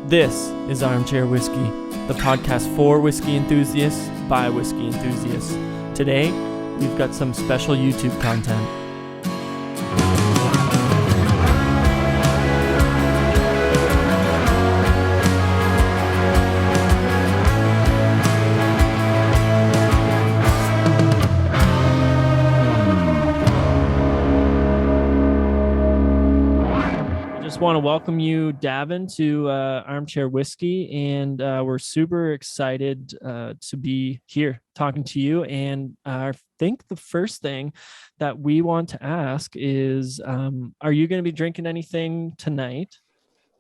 This is Armchair Whiskey, the podcast for whiskey enthusiasts by whiskey enthusiasts. Today, we've got some special YouTube content. Want to welcome you, Davin, to Armchair Whiskey, and we're super excited to be here talking to you. And I think the first thing that we want to ask is, are you going to be drinking anything tonight?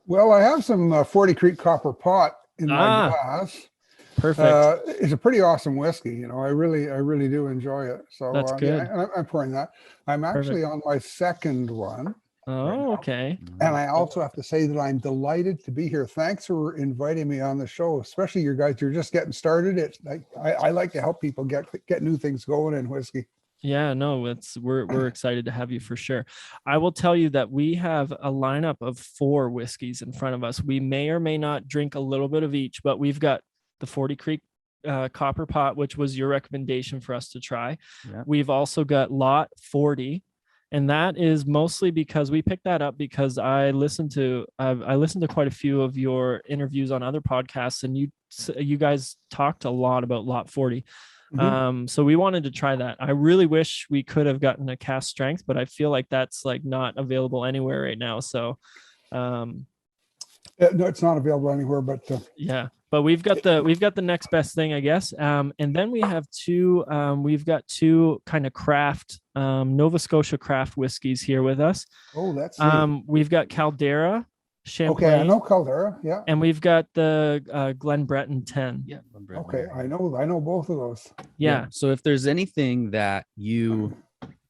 Well, I have some 40 Creek Copper Pot in my glass. Perfect. It's a pretty awesome whiskey. You know, I really do enjoy it. So that's good. Yeah, I'm pouring that. I'm actually on my second one. Oh, okay. And I also have to say that I'm delighted to be here. Thanks for inviting me on the show, especially you guys. You're just getting started. It's like I like to help people get new things going in whiskey. Yeah, no, we're excited to have you for sure. I will tell you that we have a lineup of 4 whiskeys in front of us. We may or may not drink a little bit of each, but we've got the 40 Creek Copper Pot, which was your recommendation for us to try. Yeah. We've also got Lot 40. And that is mostly because we picked that up because I listened to quite a few of your interviews on other podcasts, and you guys talked a lot about Lot 40. Mm-hmm. So we wanted to try that. I really wish we could have gotten a cask strength, but I feel like that's like not available anywhere right now. So no, it's not available anywhere, but yeah. But we've got the next best thing, I guess. And then we have we've got 2 kind of craft, Nova Scotia craft whiskeys here with us. Oh, that's we've got Caldera Champlain. Okay, I know Caldera, yeah. And we've got the Glen Breton 10. Yeah. Okay, I know both of those. Yeah. So if there's anything that you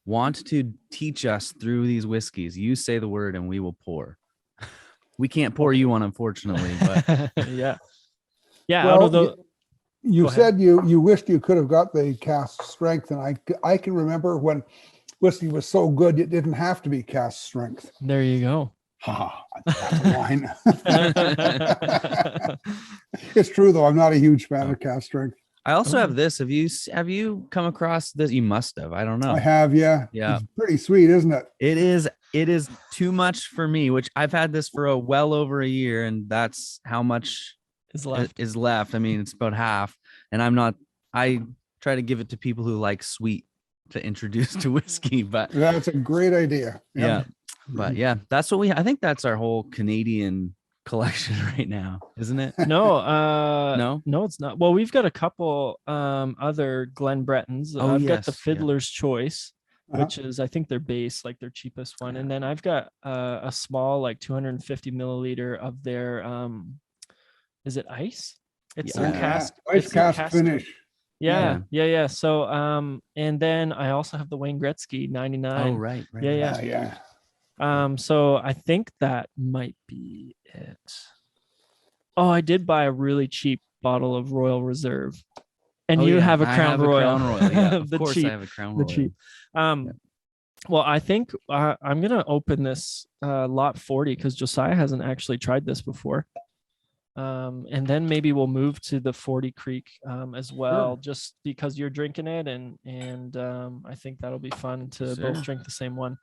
want to teach us through these whiskeys, you say the word and we will pour. We can't pour you one, unfortunately, but yeah. Yeah, well, out of the. You said you wished you could have got the cask strength, and I can remember when whiskey was so good it didn't have to be cask strength. There you go. That's a line. It's true though. I'm not a huge fan of cask strength. I also have this. Have you come across this? You must have. I don't know. I have. Yeah. Yeah. It's pretty sweet, isn't it? It is. It is too much for me. Which I've had this for well over a year, and that's how much is left. I mean, it's about half, and I try to give it to people who like sweet to introduce to whiskey, but that's a great idea. Yep. Yeah. But yeah, that's what I think that's our whole Canadian collection right now, isn't it? No, it's not. Well, we've got a couple other Glen Bretons. I've got the Fiddler's Choice, which is, I think, their base, like their cheapest one. And then I've got a small, like 250 milliliter of their is it ice? It's their cask. Ice cask finish. Yeah. So, and then I also have the Wayne Gretzky 99. Oh, right. Yeah. So I think that might be it. Oh, I did buy a really cheap bottle of Royal Reserve. And you have a Crown Royal. Yeah, of course I have a Crown Royal. The cheap. Well, I think I'm going to open this Lot 40 because Josiah hasn't actually tried this before. And then maybe we'll move to the 40 Creek as well, just because you're drinking it, and I think that'll be fun to both drink the same one.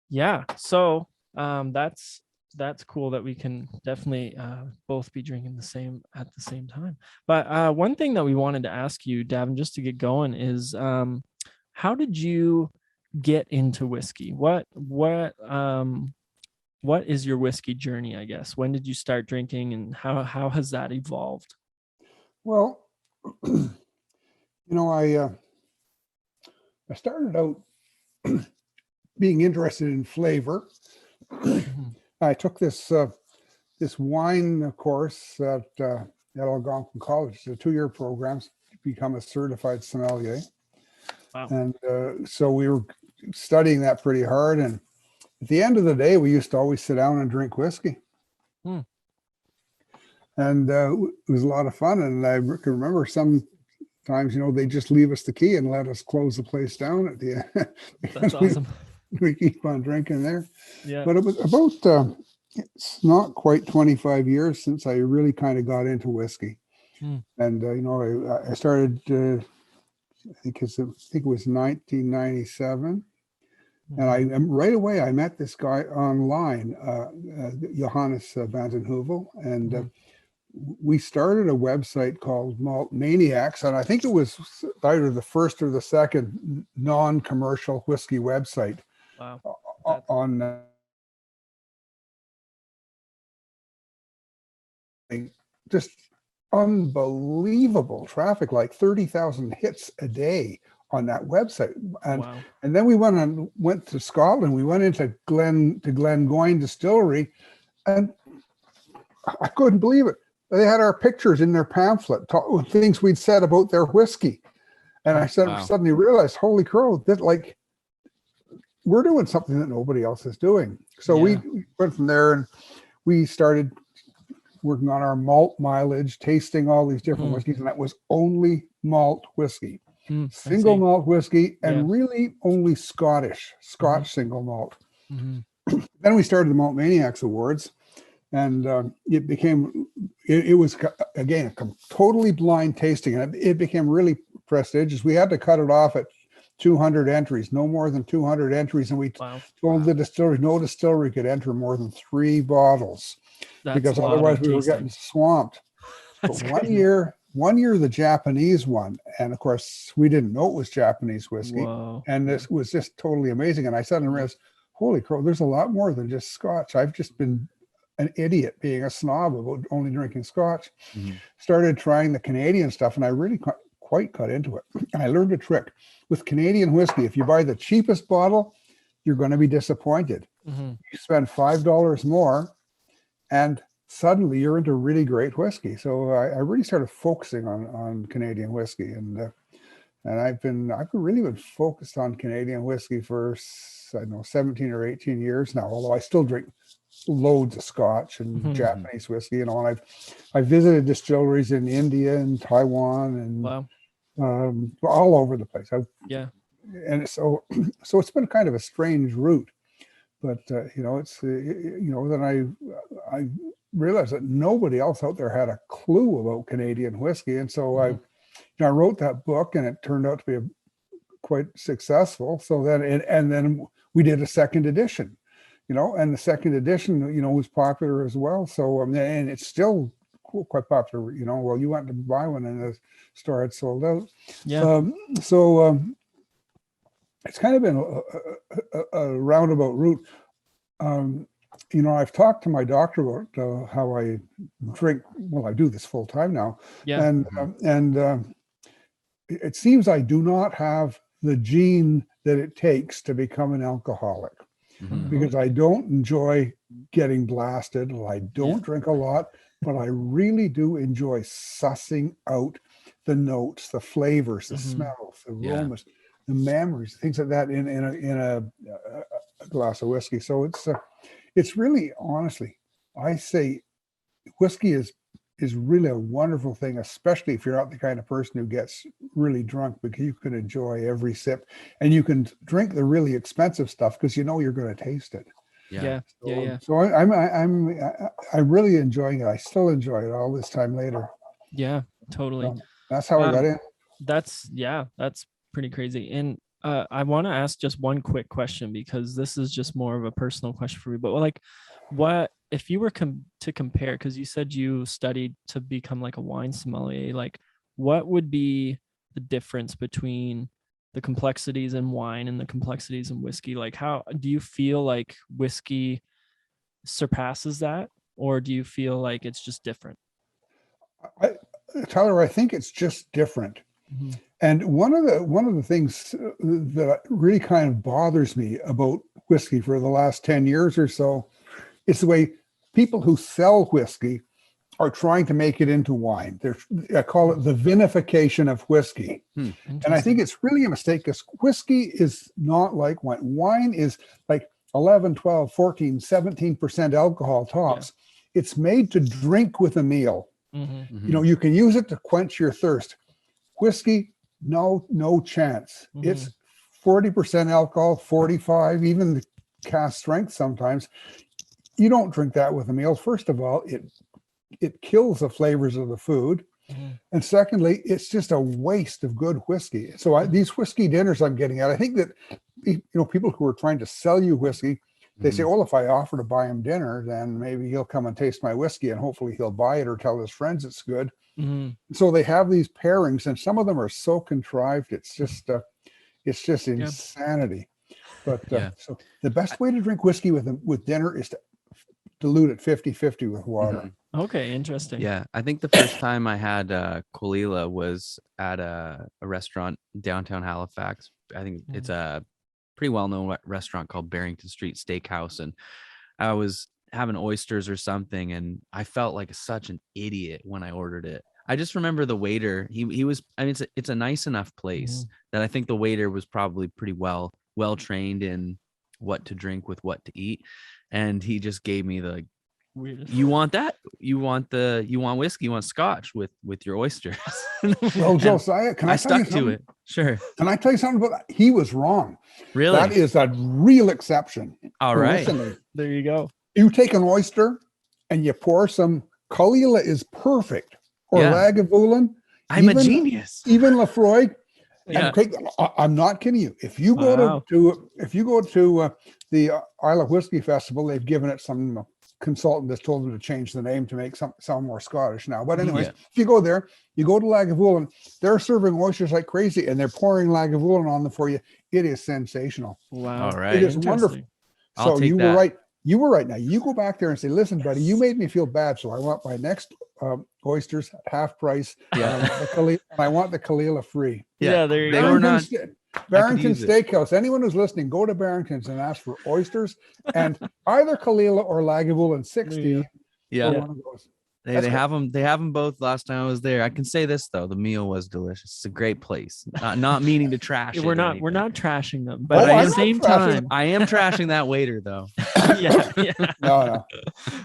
Yeah, so that's cool that we can definitely both be drinking the same at the same time. But one thing that we wanted to ask you, Davin, just to get going, is how did you get into whiskey? What is your whiskey journey, I guess? When did you start drinking, and how has that evolved? Well, I started out being interested in flavor. I took this wine course at Algonquin College. It's a 2-year program to become a certified sommelier. Wow. And so we were studying that pretty hard, and at the end of the day, we used to always sit down and drink whiskey. And it was a lot of fun. And I can remember sometimes, they just leave us the key and let us close the place down at the end. That's awesome. we keep on drinking there. Yeah. But it was about, it's not quite 25 years since I really kind of got into whiskey. And, I started, I think it was 1997. And right away, I met this guy online, Johannes van den Heuvel, and we started a website called Malt Maniacs, and I think it was either the first or the second non-commercial whiskey website. Wow. On just unbelievable traffic, like 30,000 hits a day on that website. And then we went to Scotland. We went into Glengoyne Distillery, and I couldn't believe it. They had our pictures in their pamphlet, things we'd said about their whiskey. And I suddenly realized, holy crow, that like we're doing something that nobody else is doing. So we went from there, and we started working on our malt mileage, tasting all these different whiskeys, and that was only malt whiskey. Single malt whiskey, and really only Scotch single malt. Then we started the Malt Maniacs Awards, and it was again totally blind tasting, and it became really prestigious. We had to cut it off at 200 entries, no more than 200 entries, and we told the distillery no distillery could enter more than 3 bottles, because otherwise we were getting swamped. But one year the Japanese won, and of course we didn't know it was Japanese whiskey. And this was just totally amazing. And I suddenly realized, holy crow, there's a lot more than just Scotch. I've just been an idiot being a snob about only drinking Scotch. Started trying the Canadian stuff, and I really quite got into it. And I learned a trick with Canadian whiskey. If you buy the cheapest bottle, you're going to be disappointed. You spend $5 more, and suddenly you're into really great whiskey. So I really started focusing on Canadian whiskey, and I've really been focused on Canadian whiskey for, I don't know, 17 or 18 years now, although I still drink loads of Scotch and Japanese whiskey, and I've visited distilleries in India and Taiwan and all over the place. And so it's been kind of a strange route, but then I realized that nobody else out there had a clue about Canadian whiskey, and so I wrote that book, and it turned out to be quite successful. So then we did a second edition, and the second edition, was popular as well. So and it's still quite popular. Well, you went to buy one, and the store had sold out. It's kind of been a roundabout route. I've talked to my doctor about how I drink. Well, I do this full time now, and it seems I do not have the gene that it takes to become an alcoholic, because I don't enjoy getting blasted. I don't drink a lot, but I really do enjoy sussing out the notes, the flavors, the smells, the aromas, the memories, things like that in a glass of whiskey. So it's really, honestly, I say whiskey is really a wonderful thing, especially if you're not the kind of person who gets really drunk, because you can enjoy every sip, and you can drink the really expensive stuff because you're going to taste it. So I'm really enjoying it. I still enjoy it all this time later. Yeah, totally. So that's how I got in. That's pretty crazy. And I want to ask just one quick question, because this is just more of a personal question for me. But what if you were to compare, because you said you studied to become like a wine sommelier, like what would be the difference between the complexities in wine and the complexities in whiskey? Like, how do you feel like whiskey surpasses that, or do you feel like it's just different? Tyler, I think it's just different. And one of the things that really kind of bothers me about whiskey for the last 10 years or so is the way people who sell whiskey are trying to make it into wine. I call it the vinification of whiskey. And I think it's really a mistake, because whiskey is not like wine. Wine is like 11, 12, 14, 17% alcohol tops. It's made to drink with a meal. You can use it to quench your thirst. Whiskey, no chance. It's 40% alcohol, 45, even the cask strength sometimes. You don't drink that with a meal. First of all, it kills the flavors of the food. And secondly, it's just a waste of good whiskey. So these whiskey dinners I'm getting at, I think that, people who are trying to sell you whiskey, they say, well, if I offer to buy him dinner, then maybe he'll come and taste my whiskey and hopefully he'll buy it or tell his friends it's good. So they have these pairings, and some of them are so contrived. It's just insanity. But so the best way to drink whiskey with dinner is to dilute it 50-50 with water. Okay, interesting. Yeah, I think the first time I had Kalila was at a restaurant downtown Halifax. I think it's a pretty well-known restaurant called Barrington Street Steakhouse, and I was having oysters or something, and I felt like such an idiot when I ordered it. I just remember the waiter. He was. I mean, it's a nice enough place that I think the waiter was probably pretty well trained in what to drink with what to eat, and he just gave me the weirdest. You want that? You want whiskey? You want scotch with your oysters? Well, Josiah, can I stuck to it? Sure. Can I tell you something about that? He was wrong. Really? That is a real exception. All right. Listen, there you go. You take an oyster and you pour some. Kalila is perfect. Or Lagavulin. I'm a genius. Even Lafroy. Yeah. I'm not kidding you. If you go to the Isle of Whiskey Festival, they've given it some consultant that's told them to change the name to make sound more Scottish now. But anyways, if you go there, you go to Lagavulin, they're serving oysters like crazy, and they're pouring Lagavulin on them for you. It is sensational. Wow. All right. It is wonderful. So you were right. You were right. Now you go back there and say, listen, buddy, you made me feel bad. So I want my next oysters at half price. And I want the Kalila free. Yeah, there you go. Barrington Steakhouse. Anyone who's listening, go to Barrington's and ask for oysters and either Kalila or Lagavulin 60. Yeah. One of those. They have them. They have them both. Last time I was there, I can say this though: the meal was delicious. It's a great place. Not meaning to trash. We're not trashing them, but at the same time, I am trashing that waiter though. Yeah. No.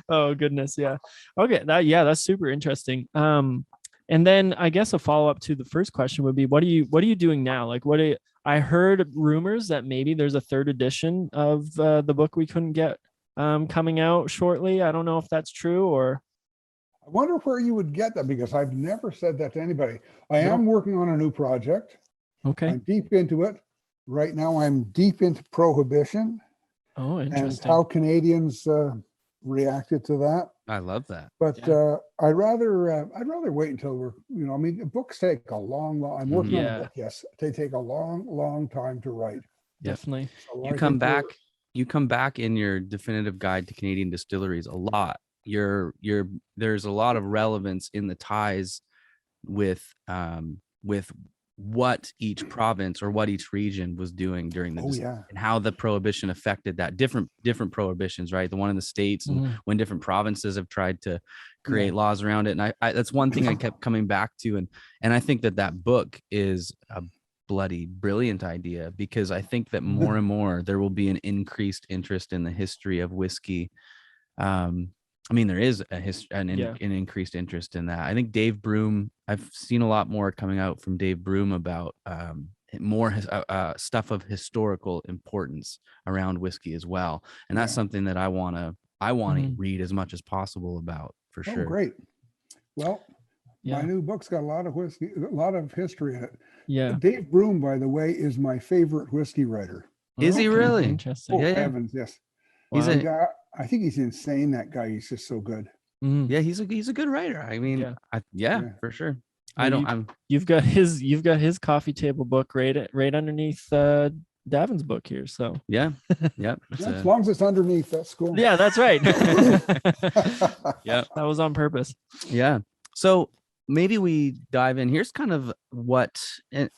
Oh goodness, yeah. Okay, that's super interesting. And then I guess a follow up to the first question would be, what are you doing now? Like, I heard rumors that maybe there's a third edition of the book we couldn't get coming out shortly. I don't know if that's true or. I wonder where you would get that, because I've never said that to anybody. I am working on a new project. Okay. I'm deep into it. Right now I'm deep into prohibition. Oh, interesting. And how Canadians reacted to that. I love that. But I'd rather wait until we're, books take a long, I'm working on a book. Yes. They take a long time to write. Definitely. So you come back in your definitive guide to Canadian distilleries a lot. There's a lot of relevance in the ties with what each province or what each region was doing during the and how the prohibition affected that. Different prohibitions, right? The one in the States and when different provinces have tried to create laws around it. And I that's one thing I kept coming back to, and I think that book is a bloody brilliant idea, because I think that more and more there will be an increased interest in the history of whiskey. I mean, there is an increased interest in that. I think Dave Broom, I've seen a lot more coming out from Dave Broom about more stuff of historical importance around whiskey as well. And that's something that I want to read as much as possible about, for sure. Great. Well, my new book's got a lot of whiskey, a lot of history in it. Yeah. Dave Broom, by the way, is my favorite whiskey writer. Is he really? Interesting. Heavens, yes. Wow. I think he's insane. That guy, he's just so good. Yeah, he's a good writer. I mean, for sure. You've got his coffee table book right underneath Davin's book here. So as long as it's underneath, that's cool. Yeah, that's right. Yeah, that was on purpose. Yeah. So maybe we dive in. Here's kind of what we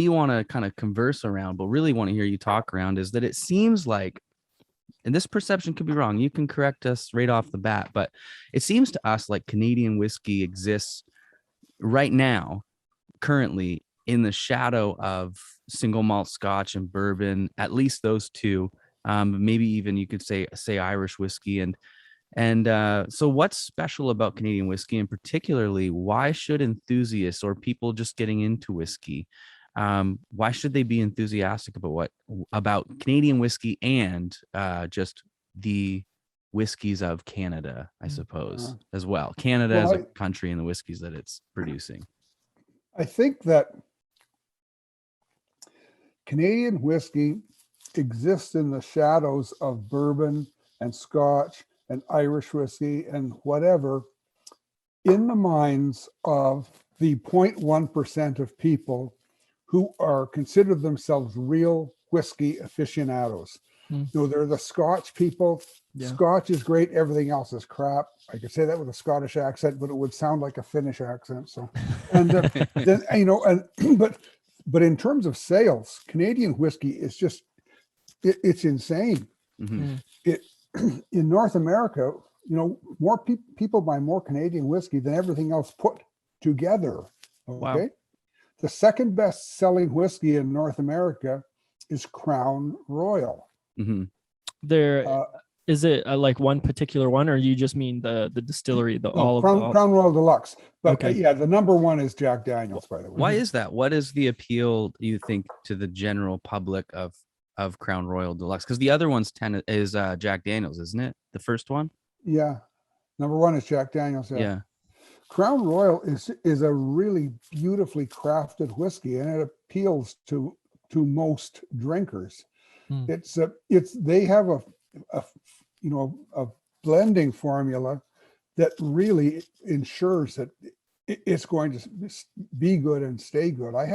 want to kind of converse around, but really want to hear you talk around, is that it seems like, and this perception could be wrong, you can correct us right off the bat, but it seems to us like Canadian whiskey exists right now, currently, in the shadow of single malt Scotch and bourbon, at least those two, maybe even you could say Irish whiskey. And so what's special about Canadian whiskey, and particularly why should enthusiasts or people just getting into whiskey Why should they be enthusiastic about Canadian whiskey and just the whiskeys of Canada, I suppose, as well. Canada as a country and the whiskeys that it's producing. I think that Canadian whiskey exists in the shadows of bourbon and Scotch and Irish whiskey and whatever in the minds of the 0.1% of people who are considered themselves real whiskey aficionados. You know, they're the Scotch people. Yeah. Scotch is great. Everything else is crap. I could say that with a Scottish accent, but it would sound like a Finnish accent. So, and then, you know, and but in terms of sales, Canadian whiskey is just it's insane. Mm-hmm. It in North America, you know, more people buy more Canadian whiskey than everything else put together. Okay, wow. The second best selling whiskey in North America is Crown Royal. Mm-hmm. There is it like one particular one, or you just mean the distillery, Crown Royal Deluxe? But okay. Yeah, the number one is Jack Daniels, by the way. Why is that? What is the appeal, you think, to the general public of Crown Royal Deluxe? Because the other one's is Jack Daniels, isn't it? The first one. Yeah, number one is Jack Daniels. Yeah. Crown Royal is a really beautifully crafted whiskey, and it appeals to most drinkers. They have a blending formula that really ensures that it's going to be good and stay good. I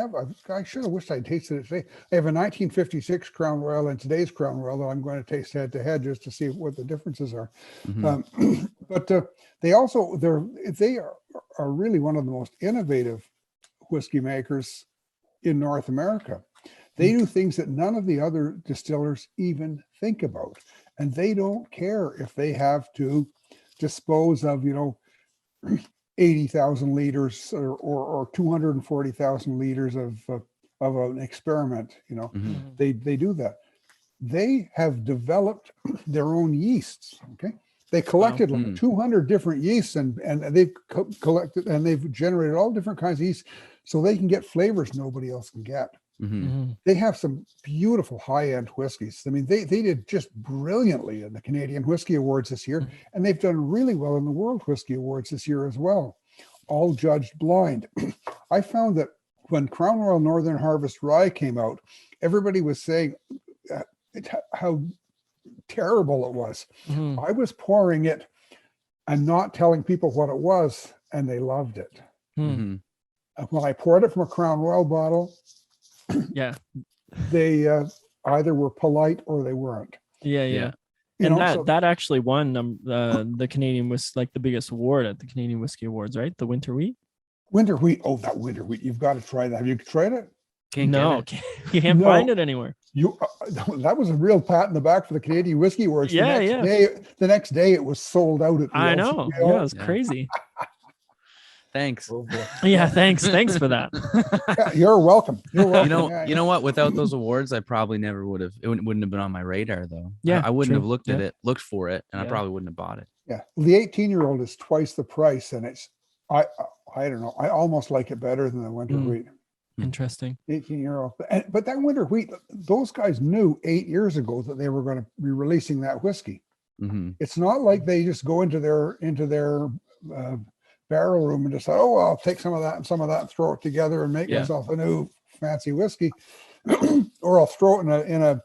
should have wished I'd tasted it today. I have a 1956 Crown Royal and today's Crown Royal that I'm going to taste head to head just to see what the differences are. Mm-hmm. But they are really one of the most innovative whiskey makers in North America. They do things that none of the other distillers even think about. And they don't care if they have to dispose of, 80,000 liters or 240,000 liters of an experiment. Mm-hmm. They do that. They have developed their own yeasts. Okay. They collected like 200 different yeasts and they've collected and they've generated all different kinds of yeasts so they can get flavors nobody else can get. Mm-hmm. They have some beautiful high-end whiskeys. I mean, they did just brilliantly in the Canadian Whisky Awards this year, and they've done really well in the World Whisky Awards this year as well, all judged blind. I found that when Crown Royal Northern Harvest Rye came out, everybody was saying how terrible it was. Mm-hmm. I was pouring it and not telling people what it was, and they loved it. Mm-hmm. When I poured it from a Crown Royal bottle, they either were polite or they weren't. Yeah. And that actually won the Canadian Whisky, like the biggest award at the Canadian Whiskey Awards, right? The winter wheat. Winter wheat. Oh, that winter wheat! You've got to try that. Have you tried it? You can't find it anywhere. That was a real pat in the back for the Canadian Whiskey Awards. The next day it was sold out at the I know. Yeah, it was crazy. Thanks. Yeah, thanks for that. Yeah, you're welcome. You know what? Without those awards, I probably never would have. It wouldn't have been on my radar, though. Yeah, I wouldn't have looked for it, and I probably wouldn't have bought it. Yeah, the 18-year-old is twice the price, and it's I don't know. I almost like it better than the winter wheat. Interesting. 18-year-old, but that winter wheat, those guys knew 8 years ago that they were going to be releasing that whiskey. Mm-hmm. It's not like they just go into their barrel room and decide, I'll take some of that and throw it together and make myself a new fancy whiskey, or I'll throw it in a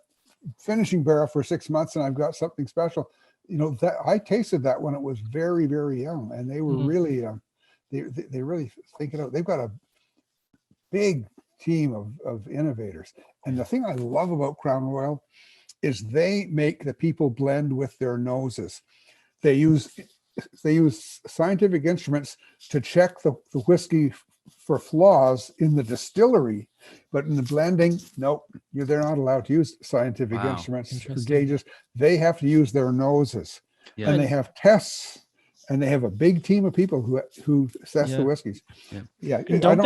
finishing barrel for 6 months and I've got something special. That I tasted that when it was very, very young, and they were really they really think it out. They've got a big team of innovators, and the thing I love about Crown Royal is they make the people blend with their noses. They use scientific instruments to check the whiskey for flaws in the distillery, but in the blending, nope, they're not allowed to use scientific instruments or gauges. They have to use their noses, and they have tests, and they have a big team of people who assess the whiskeys. Yeah, and don't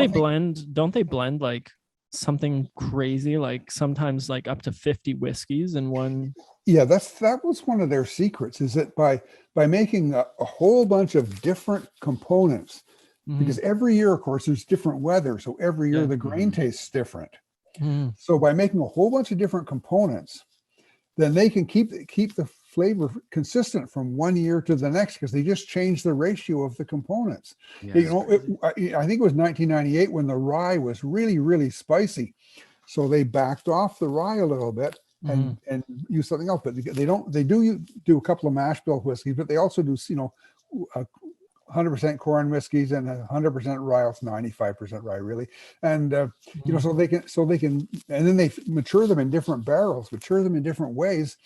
they blend like something crazy, like sometimes like up to 50 whiskeys in one? Yeah, that was one of their secrets, is that by making a whole bunch of different components, because every year, of course, there's different weather. So every year the grain tastes different. So by making a whole bunch of different components, then they can keep the flavor consistent from one year to the next, because they just change the ratio of the components. Yeah, You know, I think it was 1998 when the rye was really, really spicy. So they backed off the rye a little bit and use something else. But they do a couple of mash bill whiskeys, but they also do, you know, 100% corn whiskeys and 100% rye, 95% rye really. And, you know, so they can, and then they mature them in different barrels, mature them in different ways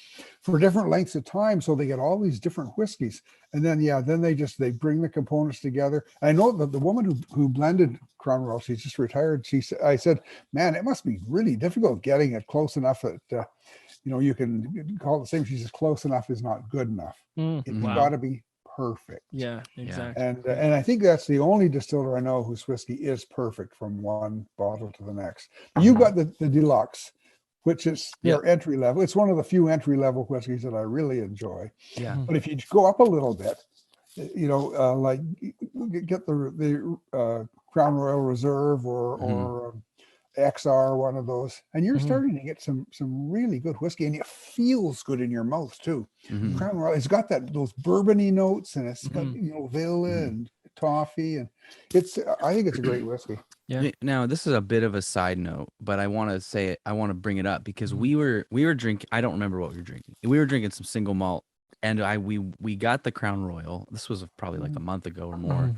for different lengths of time. So they get all these different whiskeys. And then, then they bring the components together. I know that the woman who blended Crown Royal, she's just retired. I said, man, it must be really difficult getting it close enough that, you know, you can call it the same. She says close enough is not good enough. It's got to be perfect. Yeah, exactly. And I think that's the only distiller I know whose whiskey is perfect from one bottle to the next. You've got the deluxe, which is their entry level. It's one of the few entry level whiskeys that I really enjoy. Yeah. But if you go up a little bit, you know, like get the Crown Royal Reserve or XR, one of those, and you're starting to get some really good whiskey, and it feels good in your mouth too. Crown Royal, it's got those bourbony notes, and it's got, you know, vanilla and toffee, and I think it's a great whiskey. Yeah. Now this is a bit of a side note, but I want to bring it up because we were drinking. I don't remember what we were drinking. We were drinking some single malt, and we got the Crown Royal. This was probably like a month ago or more,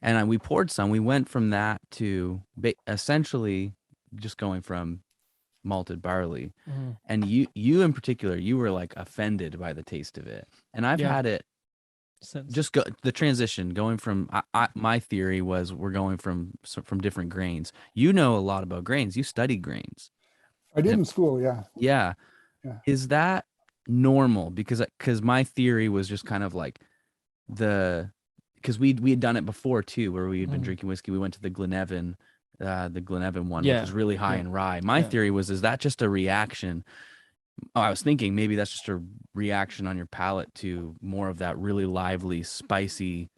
and we poured some. We went from that to essentially just going from malted barley, and you in particular, you were like offended by the taste of it, and I've had it since. The transition going from my theory was we're going from different grains. You know a lot about grains. You studied grains. I did in school. Yeah. Is that normal? Because my theory was just kind of like because we had done it before too, where we had been drinking whiskey. We went to the Glenavon one, which was really high in rye. My theory was, is that just a reaction? I was thinking maybe that's just a reaction on your palate to more of that really lively, spicy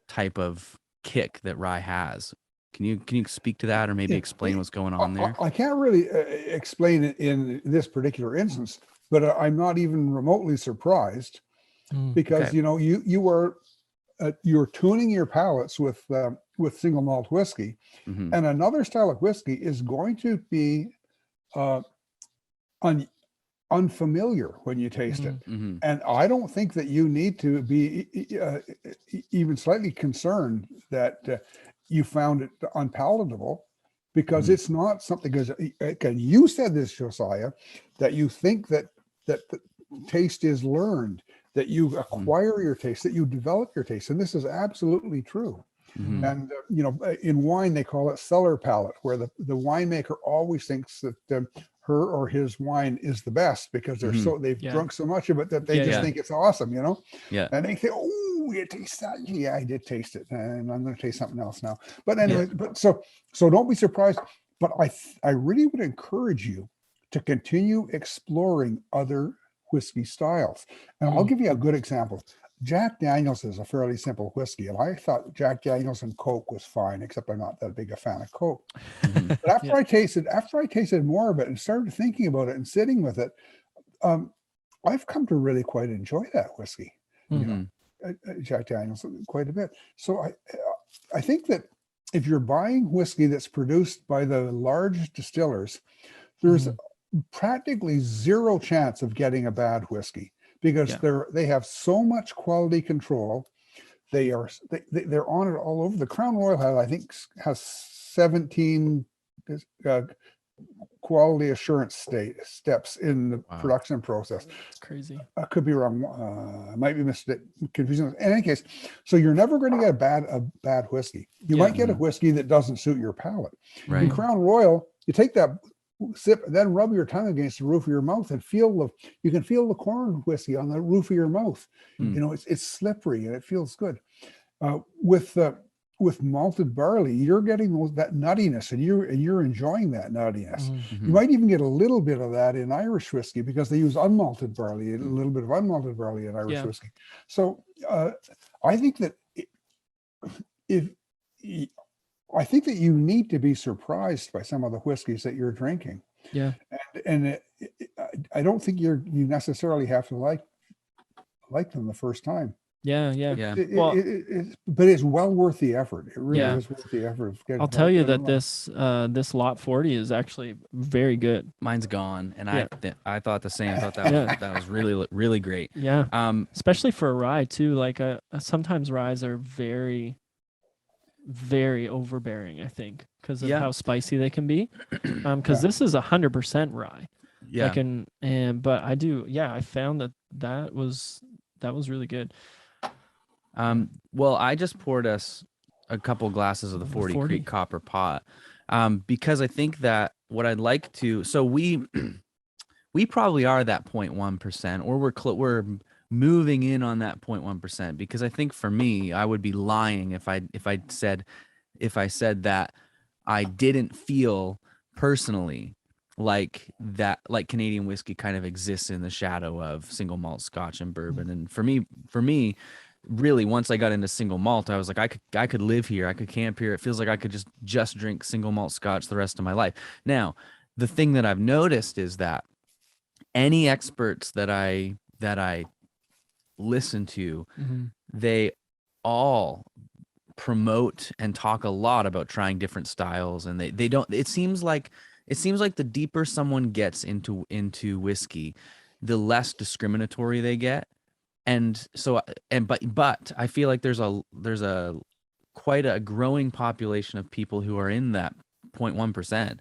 type of kick that rye has. Can you speak to that, or maybe explain what's going on there? I can't really explain it in this particular instance, but I'm not even remotely surprised because you know you're tuning your palates with single malt whiskey, and another style of whiskey is going to be unfamiliar when you taste it. And I don't think that you need to be even slightly concerned that you found it unpalatable, because it's not something, because again, you said this, Josiah, that you think that the taste is learned, that you acquire your taste, that you develop your taste. And this is absolutely true. And, you know, in wine, they call it cellar palate, where the winemaker always thinks that her or his wine is the best because they've drunk so much of it that they just think it's awesome, you know? Yeah. And they say, oh, you taste that? Yeah, I did taste it. And I'm going to taste something else now. But anyway, so don't be surprised. But I really would encourage you to continue exploring other whiskey styles. And I'll give you a good example. Jack Daniel's is a fairly simple whiskey, and I thought Jack Daniel's and Coke was fine, except I'm not that big a fan of Coke. But after I tasted more of it and started thinking about it and sitting with it, I've come to really quite enjoy that whiskey. You know, Jack Daniel's quite a bit. So I think that if you're buying whiskey that's produced by the large distillers, there's practically zero chance of getting a bad whiskey. Because they have so much quality control, they're on it all over. The Crown Royal has 17 quality assurance steps in the production process. That's crazy. I could be wrong. I might be confusing. In any case, so you're never going to get a bad whiskey. You might get a whiskey that doesn't suit your palate. Right. In Crown Royal, you take that sip, then rub your tongue against the roof of your mouth and you can feel the corn whiskey on the roof of your mouth. You know, it's slippery and it feels good. With malted barley, you're getting that nuttiness, and you're enjoying that nuttiness. You might even get a little bit of that in Irish whiskey because they use unmalted barley, a little bit of unmalted barley in Irish whiskey. So I think that if I think that you need to be surprised by some of the whiskeys that you're drinking. Yeah. And I don't think you necessarily have to like them the first time. Yeah. But it's well worth the effort. It really is worth the effort of getting. I'll tell you that this lot 40 is actually very good. Mine's gone, and I thought the same. I thought that was really, really great. Yeah. Especially for a rye too. Like sometimes ryes are very, very overbearing, I think, because of how spicy they can be. Because this is 100% rye. Yeah. But I found that was really good. Well, I just poured us a couple glasses of the 40 Creek Copper Pot, because I think that what I'd like to, so we probably are that 0.1%, or we're moving in on that 0.1%, because I think for me, I would be lying if I said that I didn't feel personally like Canadian whiskey kind of exists in the shadow of single malt Scotch and bourbon. And for me, really, once I got into single malt, I was like, I could live here. I could camp here. It feels like I could just drink single malt Scotch the rest of my life. Now, the thing that I've noticed is that any experts that I listen to, they all promote and talk a lot about trying different styles, and they don't. It seems like the deeper someone gets into whiskey, the less discriminatory they get. And so, but I feel like there's a quite a growing population of people who are in that 0.1%,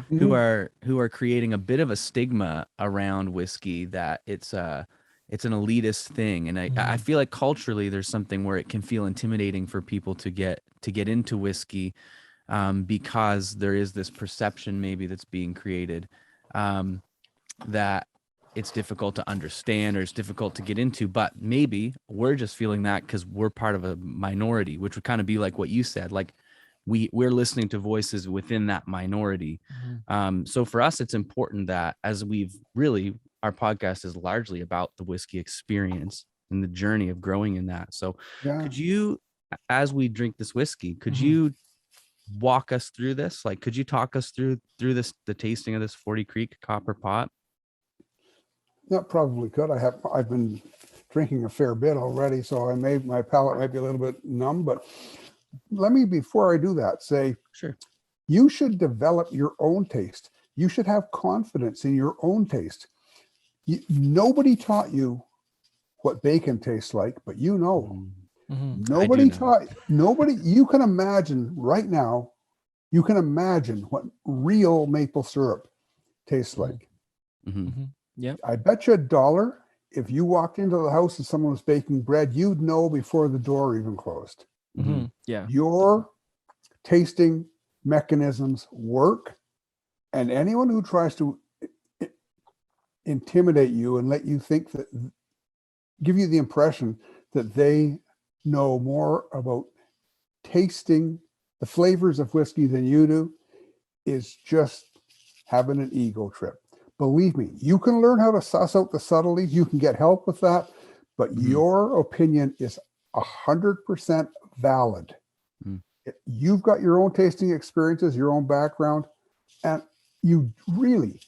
who are creating a bit of a stigma around whiskey, that it's an elitist thing. And I feel like culturally there's something where it can feel intimidating for people to get into whiskey, because there is this perception maybe that's being created, that it's difficult to understand or it's difficult to get into. But maybe we're just feeling that because we're part of a minority, which would kind of be like what you said, like we're listening to voices within that minority. So for us, it's important that our podcast is largely about the whiskey experience and the journey of growing in that. So could you, as we drink this whiskey, could you walk us through this? Like, could you talk us through the tasting of this 40 Creek Copper Pot? Yeah, probably could. I've been drinking a fair bit already, so my palate might be a little bit numb, but before I do that, say, sure, you should develop your own taste. You should have confidence in your own taste. Nobody taught you what bacon tastes like, but you know. Nobody taught, you can imagine right now, what real maple syrup tastes like. Yeah. I bet you $1, if you walked into the house and someone was baking bread, you'd know before the door even closed. Yeah. Your tasting mechanisms work, and anyone who tries to intimidate you and let you think that, give you the impression that they know more about tasting the flavors of whiskey than you do, is just having an ego trip. Believe me, you can learn how to suss out the subtleties. You can get help with that, but your opinion is 100% valid. You've got your own tasting experiences, your own background, and you really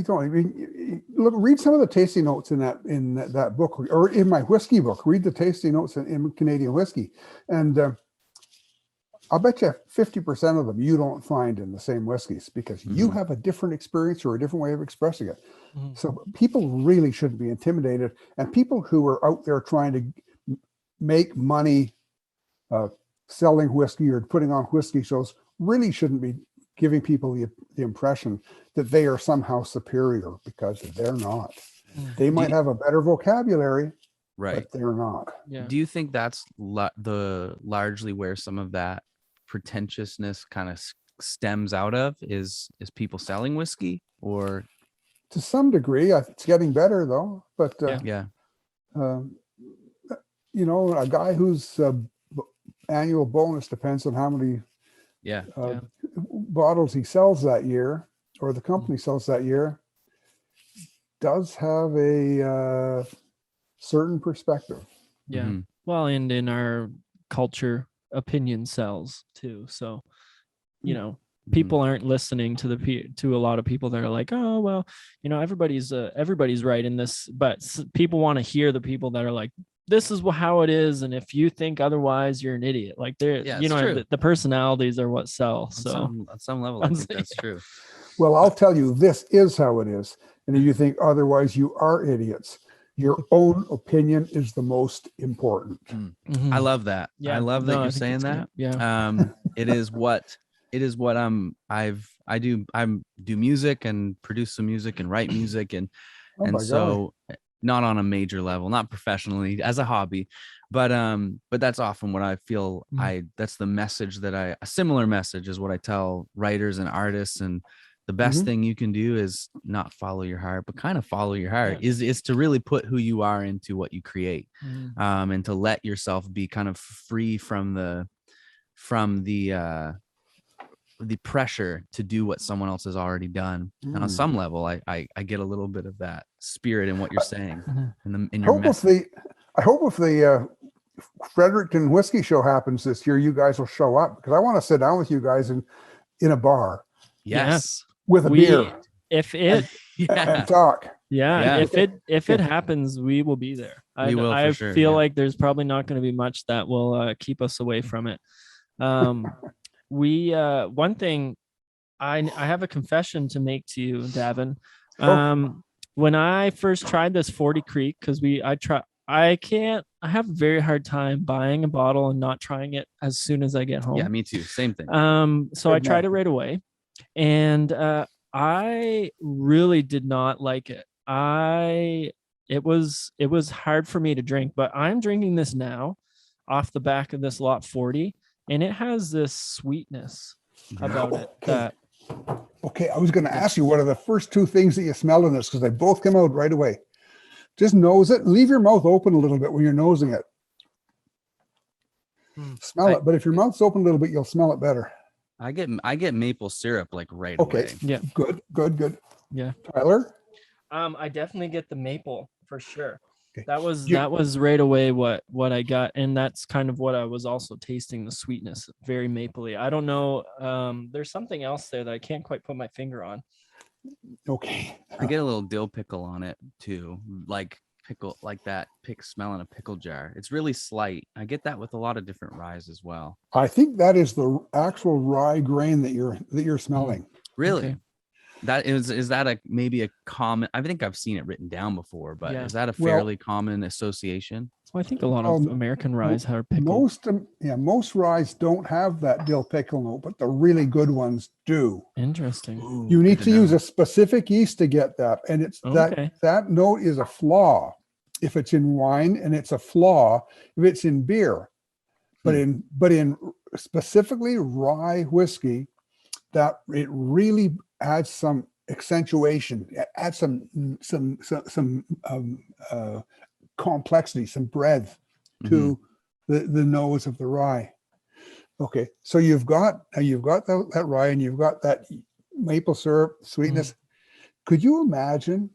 don't. I mean, look, read some of the tasting notes in that book, or in my whiskey book. Read the tasting notes in Canadian Whisky, and I'll bet you 50% of them you don't find in the same whiskeys, because you have a different experience or a different way of expressing it. So people really shouldn't be intimidated, and people who are out there trying to make money selling whiskey or putting on whiskey shows really shouldn't be giving people the impression that they are somehow superior, because they're not. They might have a better vocabulary, right? But they're not. Yeah. Do you think that's largely where some of that pretentiousness kind of stems out of, is people selling whiskey? Or to some degree, it's getting better though. But a guy whose annual bonus depends on how many bottles he sells that year, or the company sells that year, does have a certain perspective. Yeah. Well, and in our culture, opinion sells too. So, you know, people aren't listening to a lot of people that are like, oh, well, you know, everybody's right in this, but people want to hear the people that are like, this is how it is, and if you think otherwise, you're an idiot. Like they're, you know, the personalities are what sell. So at some level, I think that's true. Well, I'll tell you, this is how it is. And if you think otherwise, you are idiots. Your own opinion is the most important. I love that. Yeah, I love that you're saying that. Good. Yeah. It is what I do music and produce some music and write music and so not on a major level, not professionally, as a hobby, but that's often what I feel. That's the message that a similar message is what I tell writers and artists. And the best thing you can do is not follow your heart, but kind of follow your heart is to really put who you are into what you create, and to let yourself be kind of free from the pressure to do what someone else has already done. And on some level, I get a little bit of that spirit in what you're saying. In your message. I hope if the Fredericton Whiskey Show happens this year, you guys will show up, because I want to sit down with you guys in a bar. Yes. With a beer. And talk. Yeah. If it happens, we will be there. I feel like there's probably not going to be much that will keep us away from it. One thing, I have a confession to make to you, Davin. When I first tried this 40 Creek, because I have a very hard time buying a bottle and not trying it as soon as I get home. Yeah, me too. Same thing. So I tried it right away, and I really did not like it. It was hard for me to drink, but I'm drinking this now off the back of this Lot 40, and it has this sweetness about it. Okay, I was going to ask you, what are the first two things that you smell in this? Because they both come out right away. Just nose it. Leave your mouth open a little bit when you're nosing it. Smell it, but if your mouth's open a little bit, you'll smell it better. I get maple syrup like right away. Yeah. Good. Yeah. Tyler? I definitely get the maple for sure. Okay. That was right away what I got, and that's kind of what I was also tasting, the sweetness, very mapley. I don't know. There's something else there that I can't quite put my finger on. Okay. I get a little dill pickle on it too, like pickle, like that smell in a pickle jar. It's really slight. I get that with a lot of different ryes as well. I think that is the actual rye grain that you're smelling. Really? Okay. That is that maybe a common? I think I've seen it written down before, but is that a fairly common association? Well, I think a lot of American ryes have pickle. Most ryes don't have that dill pickle note, but the really good ones do. Interesting. Ooh, you need to use a specific yeast to get that, and it's that note is a flaw if it's in wine, and it's a flaw if it's in beer. But in specifically rye whiskey, that it really adds some accentuation, adds some complexity, some breadth to the nose of the rye. Okay, so you've got that rye, and you've got that maple syrup sweetness. Could you imagine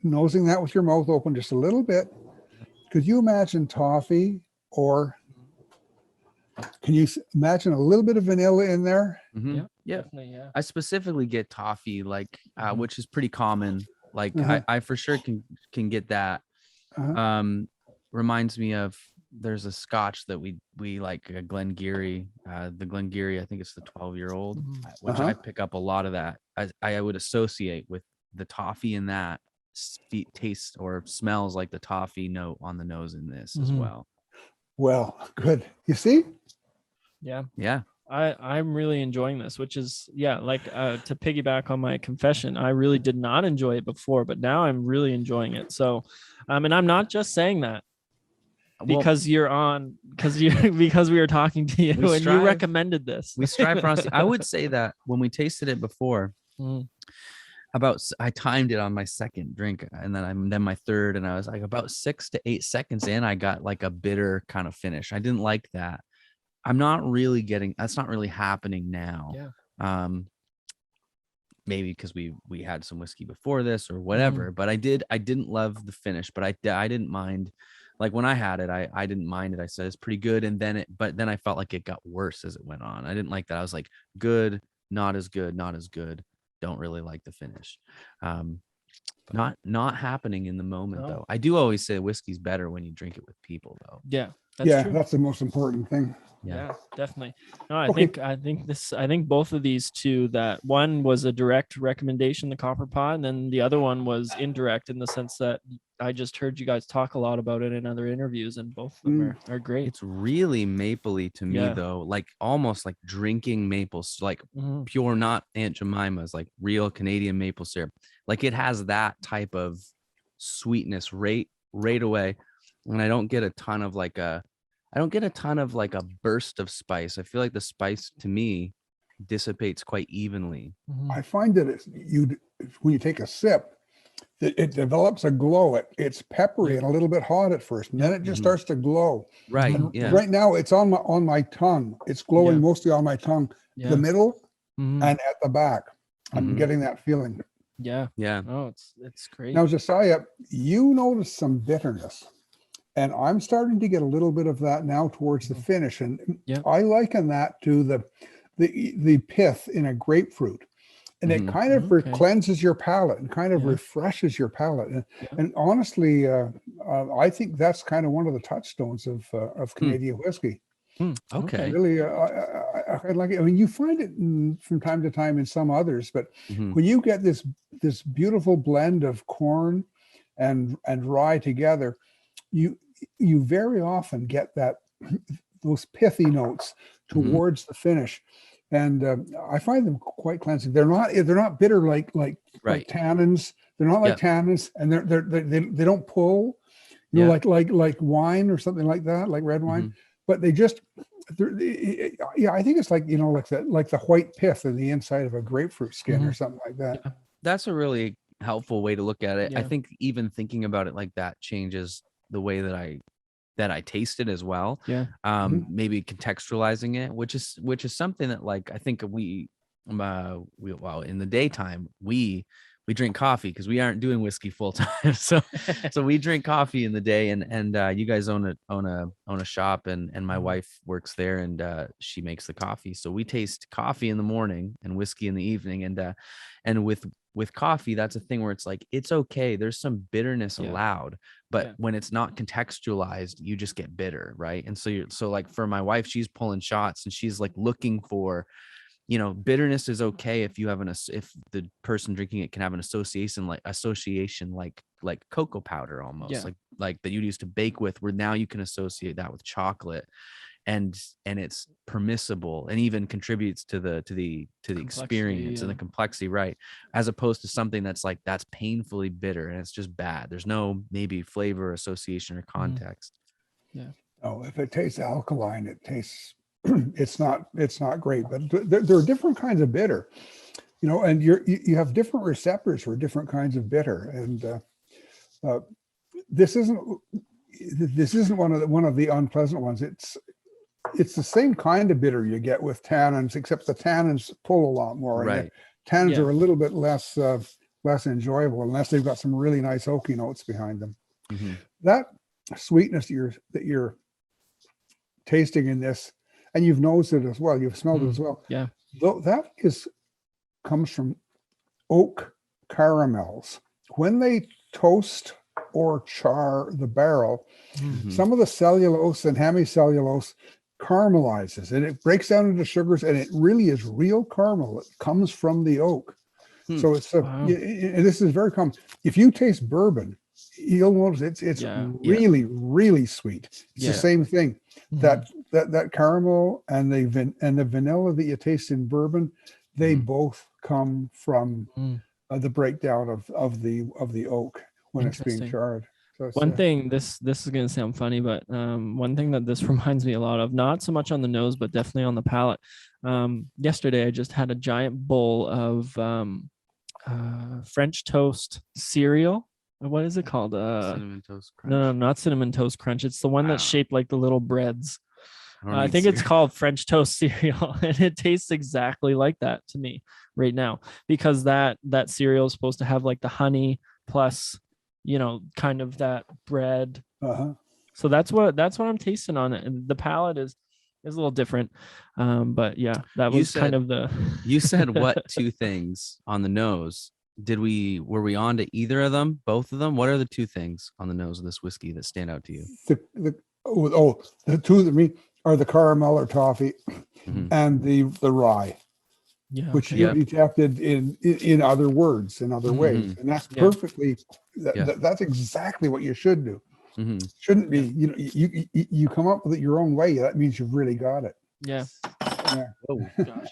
nosing that with your mouth open just a little bit? Could you imagine toffee, or can you imagine a little bit of vanilla in there? Yeah. I specifically get toffee, like which is pretty common. Like I for sure can get that. Reminds me of, there's a Scotch that we like, a Glengarry, the Glengarry, I think it's the 12-year-old, which I pick up a lot of that. I would associate with the toffee in that taste or smells like the toffee note on the nose in this as well. Well, good. You see? Yeah. I'm really enjoying this, which is, to piggyback on my confession, I really did not enjoy it before, but now I'm really enjoying it. So, and I'm not just saying that because we were talking to you and you recommended this. We strive for honesty. I would say that when we tasted it before, I timed it on my second drink, and then my third, and I was like about 6 to 8 seconds in, I got like a bitter kind of finish. I didn't like that. I'm not really getting, that's not really happening now. Maybe because we had some whiskey before this or whatever, but I didn't love the finish, but I didn't mind like when I had it, I didn't mind it. I said it's pretty good. And then but then I felt like it got worse as it went on. I didn't like that. I was like, good, not as good, not as good. Don't really like the finish. Not happening in the moment though. I do always say whiskey's better when you drink it with people though. Yeah. That's true. That's the most important thing. Yeah, definitely. No, I think both of these two, that one was a direct recommendation, the copper pot, and then the other one was indirect in the sense that I just heard you guys talk a lot about it in other interviews, and both of them are great. It's really mapley to me though, like almost like drinking maples, like pure, not Aunt Jemima's, like real Canadian maple syrup. Like it has that type of sweetness right away. And I don't get a ton of like a burst of spice. I feel like the spice to me dissipates quite evenly. I find that when you take a sip, it develops a glow. It's peppery and a little bit hot at first, and then it just starts to glow. Right. And right now it's on my tongue. It's glowing mostly on my tongue, the middle and at the back. I'm getting that feeling. Yeah. Oh, it's great. Now, Josiah, you noticed some bitterness. And I'm starting to get a little bit of that now towards the finish. And I liken that to the pith in a grapefruit. And it kind of cleanses your palate and kind of refreshes your palate. And honestly, I think that's kind of one of the touchstones of Canadian whiskey. Okay. Really, I like it. I mean, you find it from time to time in some others, but when you get this beautiful blend of corn and rye together, you very often get those pithy notes towards the finish, and I find them quite cleansing. They're not bitter like tannins. They're not like tannins, and they don't pull, like wine or something like that, like red wine. But I think it's like the white pith in the inside of a grapefruit skin or something like that. That's a really helpful way to look at it. I think even thinking about it like that changes the way that I taste it as well. Maybe contextualizing it, which is something that, like, I think we in the daytime we drink coffee because we aren't doing whiskey full time. So we drink coffee in the day, and you guys own a shop, and my wife works there, and she makes the coffee. So we taste coffee in the morning and whiskey in the evening, and with coffee, that's a thing where it's like, it's okay, there's some bitterness allowed, but when it's not contextualized, you just get bitter, right? And so like for my wife, she's pulling shots and she's like looking for, bitterness is okay if you have if the person drinking it can have an association like cocoa powder, almost like that you used to bake with, where now you can associate that with chocolate, and it's permissible and even contributes to the experience and the complexity, right? As opposed to something that's painfully bitter and it's just bad. There's no maybe flavor association or context. Oh, if it tastes alkaline, it tastes it's not great. But there are different kinds of bitter, and you have different receptors for different kinds of bitter, and this isn't one of the unpleasant ones. It's the same kind of bitter you get with tannins, except the tannins pull a lot more. Right. Tannins are a little bit less enjoyable unless they've got some really nice oaky notes behind them. That sweetness that you're tasting in this, and you've nosed it as well, you've smelled it as well. Yeah. Though that comes from oak caramels. When they toast or char the barrel, some of the cellulose and hemicellulose caramelizes, and it breaks down into sugars, and it really is real caramel. It comes from the oak. So it's this is very common. If you taste bourbon, you'll notice it's really really sweet. It's the same thing. That caramel and the vanilla that you taste in bourbon, they both come from the breakdown of the oak when it's being charred. So one thing, this is going to sound funny, but one thing that this reminds me a lot of, not so much on the nose, but definitely on the palate. Yesterday, I just had a giant bowl of French toast cereal. What is it called? Cinnamon Toast Crunch. No, not Cinnamon Toast Crunch. It's the one that's shaped like the little breads. I think it's called French toast cereal, and it tastes exactly like that to me right now, because that cereal is supposed to have like the honey plus, kind of that bread So that's what I'm tasting on it. And the palate is a little different. But yeah, that was kind of the you said what 2 things on the nose? Were we on to either of them? Both of them? What are the 2 things on the nose of this whiskey that stand out to you? The 2 that me are the caramel or toffee and the rye. Yeah, which you detected in other words, in other ways, and that's perfectly. That's exactly what you should do. Shouldn't be. You know, you come up with it your own way. That means you've really got it. Yeah. Oh gosh.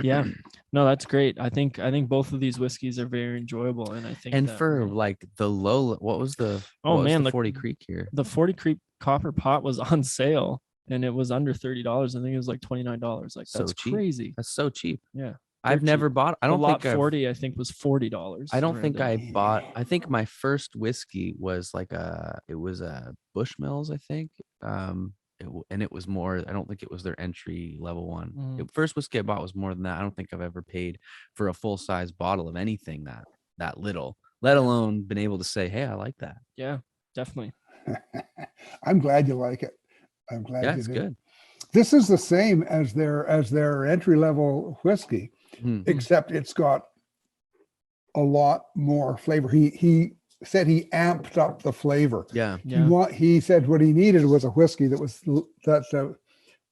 Yeah. No, that's great. I think both of these whiskeys are very enjoyable, and I think. And for like the low, what was the? The 40 Creek here? The 40 Creek Copper Pot was on sale. And it was under $30. I think it was like $29. Like, that's cheap. Crazy. That's so cheap. Yeah. I've never bought. I don't think 40. I think was $40. I don't think I bought. I think my first whiskey was like it was a Bushmills, I think. And it was more. I don't think it was their entry level one. The first whiskey I bought was more than that. I don't think I've ever paid for a full size bottle of anything that little, let alone been able to say, hey, I like that. Yeah, definitely. I'm glad you like it. I'm glad. Yeah, it's good. This is the same as their entry level whiskey, except it's got a lot more flavor. He said he amped up the flavor. Yeah. He said what he needed was a whiskey that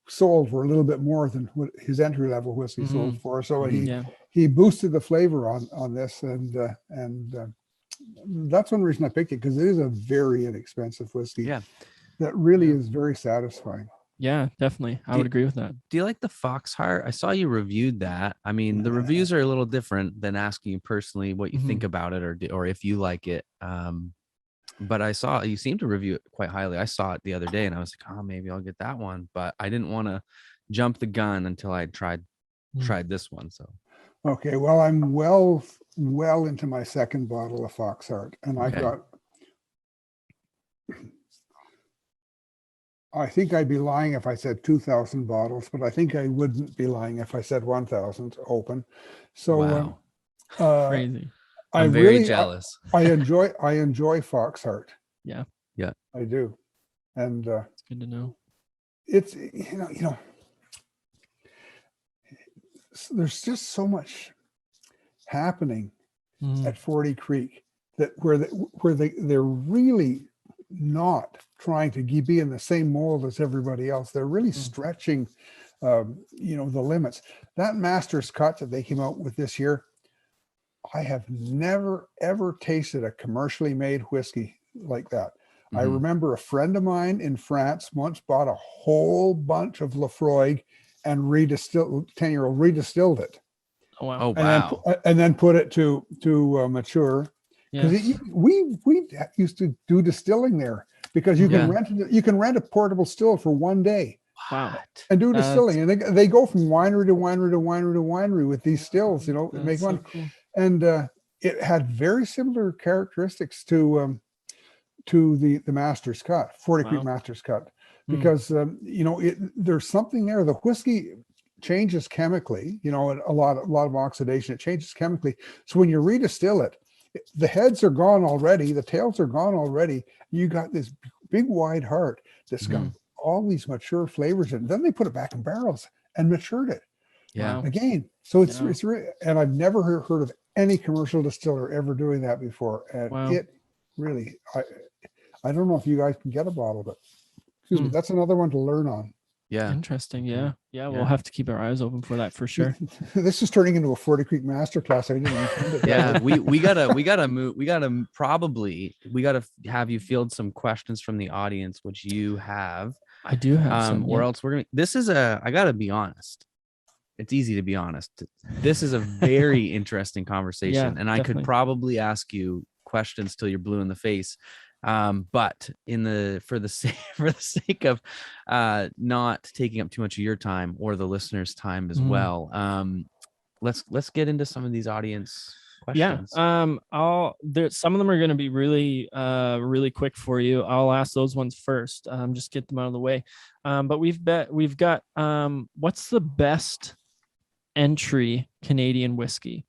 sold for a little bit more than what his entry level whiskey sold for. So he boosted the flavor on this, and that's one reason I picked it, because it is a very inexpensive whiskey. Yeah. That really is very satisfying. Yeah, definitely. I would agree with that. Do you like the Foxheart? I saw you reviewed that. I mean, the reviews are a little different than asking you personally what you think about it or if you like it. But I saw you seem to review it quite highly. I saw it the other day and I was like, oh, maybe I'll get that one. But I didn't want to jump the gun until I tried this one. So okay, well, I'm well into my second bottle of Foxheart, and I've got. I think I'd be lying if I said 2,000 bottles, but I think I wouldn't be lying if I said 1,000 open. So wow. Crazy. I'm very jealous. I enjoy Foxheart. Yeah. Yeah. I do. And it's good to know. It's you know there's just so much happening at 40 Creek that where they're really not trying to be in the same mold as everybody else. They're really stretching, the limits. That Master's Cut that they came out with this year, I have never, ever tasted a commercially made whiskey like that. I remember a friend of mine in France once bought a whole bunch of Lafroig and 10-year-old redistilled it. Oh, wow. Oh, wow. And then put it to mature. Because we used to do distilling there, because you can rent a portable still for one day. Wow. And do distilling, and they go from winery to winery to winery to winery with these stills, make one. Cool. And it had very similar characteristics to the Master's Cut, 40 Creek Master's Cut, because there's something there. The whiskey changes chemically, a lot of oxidation. It changes chemically. So when you redistill it, the heads are gone already, the tails are gone already. You got this big wide heart that's got all these mature flavors in it. Then they put it back in barrels and matured it. Yeah. Again. So it's really, and I've never heard of any commercial distiller ever doing that before. And it really, I don't know if you guys can get a bottle of it. Excuse me, that's another one to learn on. Yeah. Interesting. Yeah. We'll have to keep our eyes open for that for sure. This is turning into a 40 Creek masterclass. I didn't intend it. Yeah. We gotta move. We gotta have you field some questions from the audience, which you have. I do have some. Or else I gotta be honest. It's easy to be honest. This is a very interesting conversation. And I could probably ask you questions till you're blue in the face. But for the sake of not taking up too much of your time or the listeners' time as well, let's get into some of these audience questions. Some of them are going to be really really quick for you. I'll ask those ones first. Just get them out of the way. But we've got what's the best entry Canadian whiskey?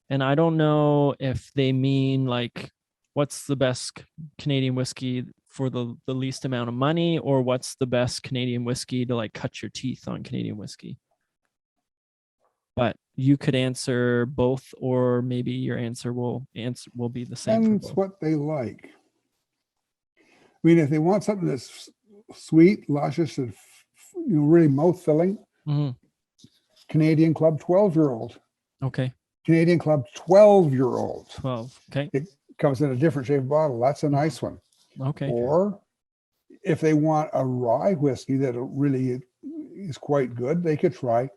And I don't know if they mean like, what's the best Canadian whiskey for the least amount of money, or what's the best Canadian whiskey to like cut your teeth on Canadian whiskey? But you could answer both, or maybe your answer will be the same. Depends what they like. I mean, if they want something that's sweet, luscious, and really mouth-filling, Canadian Club 12-year-old. Okay. Canadian Club 12-year-old. 12. Okay. It comes in a different shaped bottle. That's a nice one. Okay. Or if they want a rye whiskey that really is quite good, they could try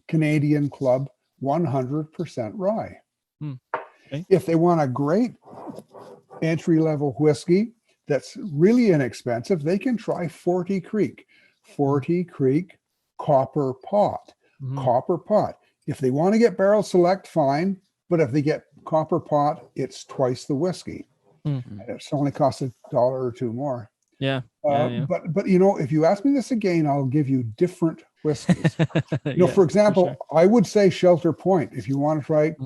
Canadian Club 100% rye. Okay. If they want a great entry-level whiskey that's really inexpensive, they can try 40 Creek. 40 Creek Copper Pot. Copper Pot. If they want to get barrel select, fine. But if they get Copper Pot, it's twice the whiskey. And it's only cost $1 or $2 more. Yeah. But if you ask me this again, I'll give you different whiskeys. Yeah, for example, sure. I would say Shelter Point. If you want to try,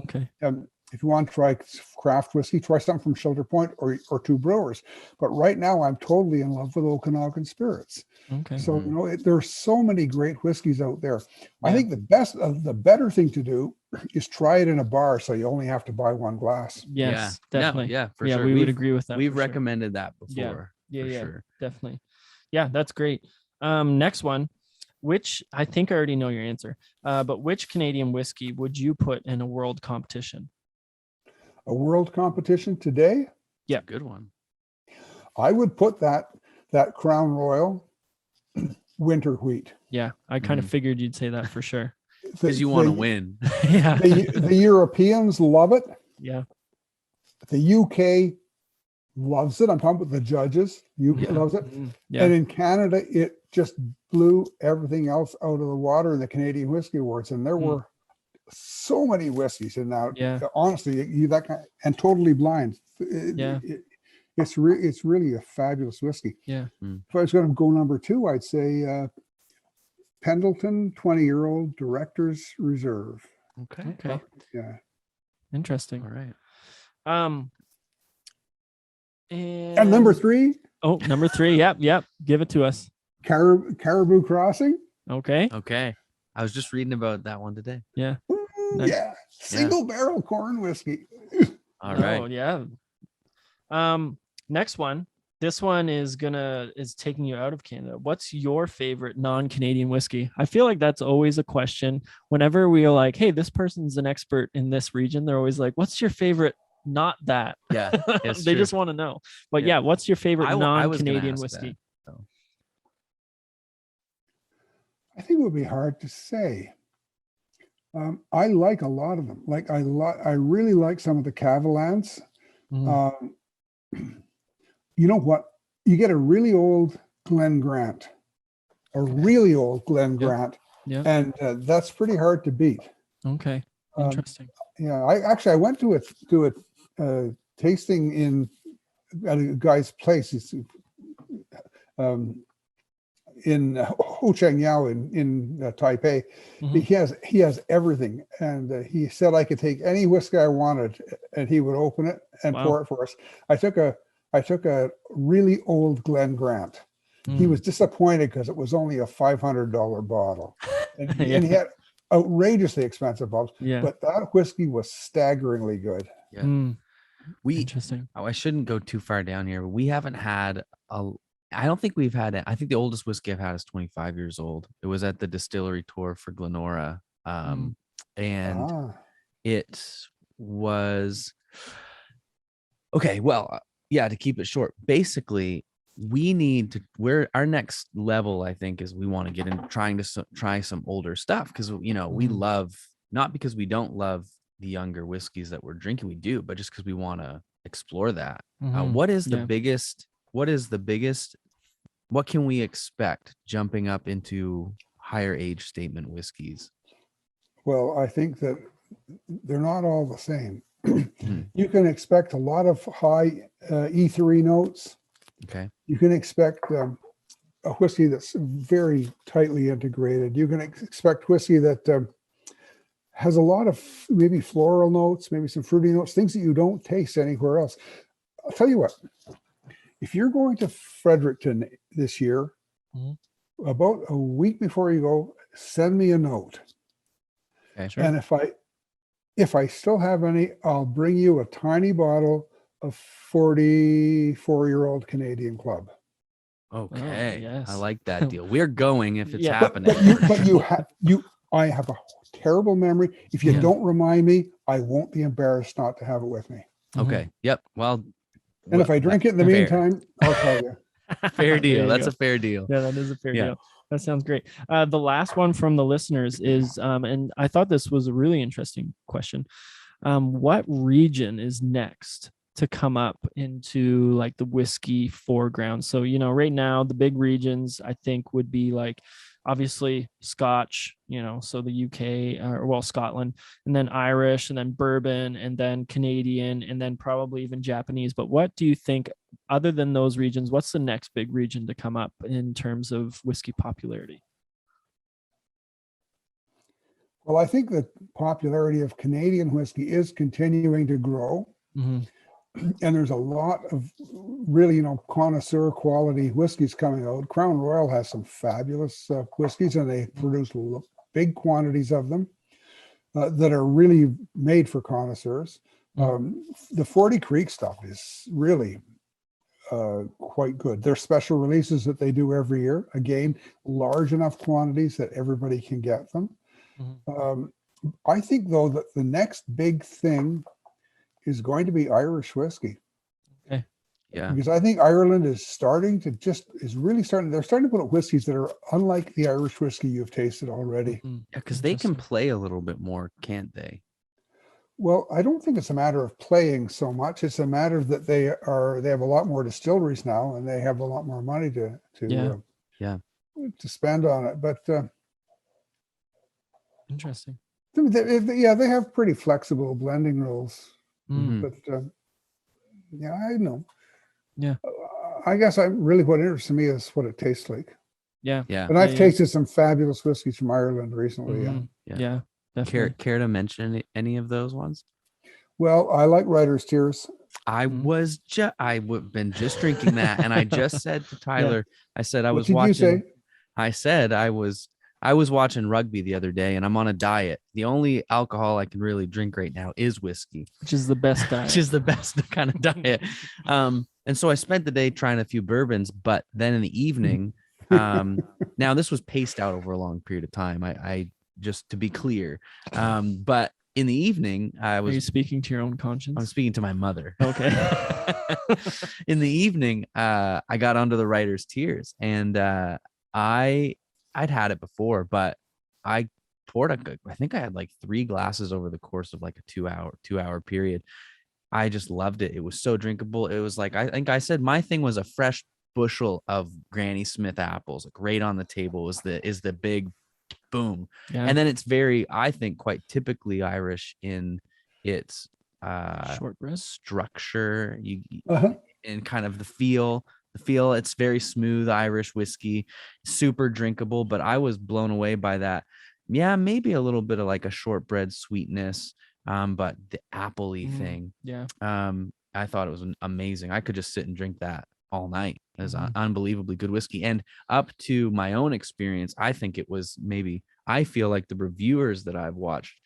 if you want to try craft whiskey, try something from Shelter Point or Two Brewers. But right now, I'm totally in love with Okanagan Spirits. Okay. So there's so many great whiskeys out there. I think the better thing to do is try it in a bar, so you only have to buy one glass. Yes, definitely. No, for sure. We would agree with that. We've recommended that before. Yeah, sure. Definitely. Yeah, that's great. Next one, which I think I already know your answer, but which Canadian whiskey would you put in a world competition? A world competition today? Yeah, good one. I would put that Crown Royal winter wheat. Yeah, I kind of figured you'd say that for sure. Because you want to win. Yeah. The Europeans love it. Yeah. The UK loves it. I'm talking about the judges. UK loves it. Yeah. And in Canada, it just blew everything else out of the water in the Canadian Whiskey Awards. And there were so many whiskeys. And now, honestly, and Totally Blind. It's really a fabulous whiskey. Yeah. If I was going to go number 2, I'd say Pendleton 20-year-old Director's Reserve. Okay. Yeah. Interesting. All right. And number 3. Oh, number 3. Yep. Give it to us. Caribou Crossing. Okay. I was just reading about that one today. Yeah. Nice. Yeah. Single barrel corn whiskey. All right. Oh, yeah. Next one. This one is taking you out of Canada. What's your favorite non-Canadian whiskey? I feel like that's always a question. Whenever we are like, hey, this person's an expert in this region, they're always like, what's your favorite? Not that. Yeah. They just want to know. But yeah, what's your favorite non-Canadian whiskey? That, so. I think it would be hard to say. I like a lot of them. Like I really like some of the Cavalans. You know what? You get a really old Glen Grant, and that's pretty hard to beat. Okay, interesting. I went to a tasting at a guy's place. It's in Ho Chang Yao in Taipei. He has everything, and he said I could take any whiskey I wanted, and he would open it and pour it for us. I took a really old Glen Grant. He was disappointed because it was only a $500 bottle, and he had outrageously expensive bottles. Yeah. But that whiskey was staggeringly good. Yeah. Interesting. I shouldn't go too far down here, but we haven't had I don't think we've had it. I think the oldest whiskey I've had is 25 years old. It was at the distillery tour for Glenora. And it was okay. Well, to keep it short, basically our next level, I think, is we want to get into trying to try some older stuff. Cause we love, not because we don't love the younger whiskeys that we're drinking, we do, but just cause we want to explore that. What can we expect jumping up into higher age statement whiskeys? Well, I think that they're not all the same. You can expect a lot of high E3 notes. Okay. You can expect a whiskey that's very tightly integrated. You can expect whiskey that has a lot of maybe floral notes, maybe some fruity notes, things that you don't taste anywhere else. I'll tell you what, if you're going to Fredericton this year, about a week before you go, send me a note. Okay. Sure. And if I still have any, I'll bring you a tiny bottle of 44-year-old Canadian Club. Okay. Oh, yes. I like that deal. We're going if it's Yeah. happening. I have a terrible memory. If you don't remind me, I won't be embarrassed not to have it with me. Okay. Yep. Well, And if I drink it in the fair. meantime, I'll tell you. Fair deal. There you That's go. a fair deal. Yeah, that is a fair deal. That sounds great. The last one from the listeners is, and I thought this was a really interesting question. What region is next to come up into like the whiskey foreground? So, right now the big regions I think would be like obviously Scotch, so the UK, Scotland, and then Irish, and then bourbon, and then Canadian, and then probably even Japanese. But what do you think, other than those regions, what's the next big region to come up in terms of whiskey popularity? Well, I think the popularity of Canadian whiskey is continuing to grow. Mm-hmm. And there's a lot of really, connoisseur quality whiskeys coming out. Crown Royal has some fabulous whiskeys, and they produce big quantities of them that are really made for connoisseurs. The 40 Creek stuff is really quite good. They're special releases that they do every year. Again, large enough quantities that everybody can get them. Mm-hmm. I think, though, that the next big thing is going to be Irish whiskey. Okay. Yeah. Because I think Ireland is really starting. They're starting to put out whiskeys that are unlike the Irish whiskey you've tasted already. Mm-hmm. Yeah, because they can play a little bit more, can't they? Well, I don't think it's a matter of playing so much. It's a matter that they have a lot more distilleries now, and they have a lot more money to spend on it. But interesting. they have pretty flexible blending rules. Mm. But I know. Yeah. I guess what interests me is what it tastes like. Yeah. Yeah. And I've tasted some fabulous whiskeys from Ireland recently. Mm-hmm. Yeah. Definitely. Care to mention any of those ones? Well, I like Writer's Tears. I've been just drinking that, and I just said to Tyler, I said I was watching. You say? I said I was watching rugby the other day, and I'm on a diet. The only alcohol I can really drink right now is whiskey, which is the best diet. Which is the best kind of diet. And so I spent the day trying a few bourbons, but then in the evening, now this was paced out over a long period of time. I just to be clear, but in the evening, Are you speaking to your own conscience? I'm speaking to my mother. Okay. In the evening, I got onto the Writer's Tears, and I'd had it before, but I poured I think I had like 3 glasses over the course of like a 2-hour period. I just loved it. It was so drinkable. It was like, I think I said my thing was a fresh bushel of Granny Smith apples, like right on the table is the big boom. Yeah. And then it's very, I think, quite typically Irish in its shortbread structure, and kind of the feel. It's very smooth Irish whiskey, super drinkable, but I was blown away by that. Yeah, maybe a little bit of like a shortbread sweetness, but the apple-y thing. Yeah. I thought it was amazing. I could just sit and drink that all night. It was unbelievably good whiskey. And up to my own experience, I think it was I feel like the reviewers that I've watched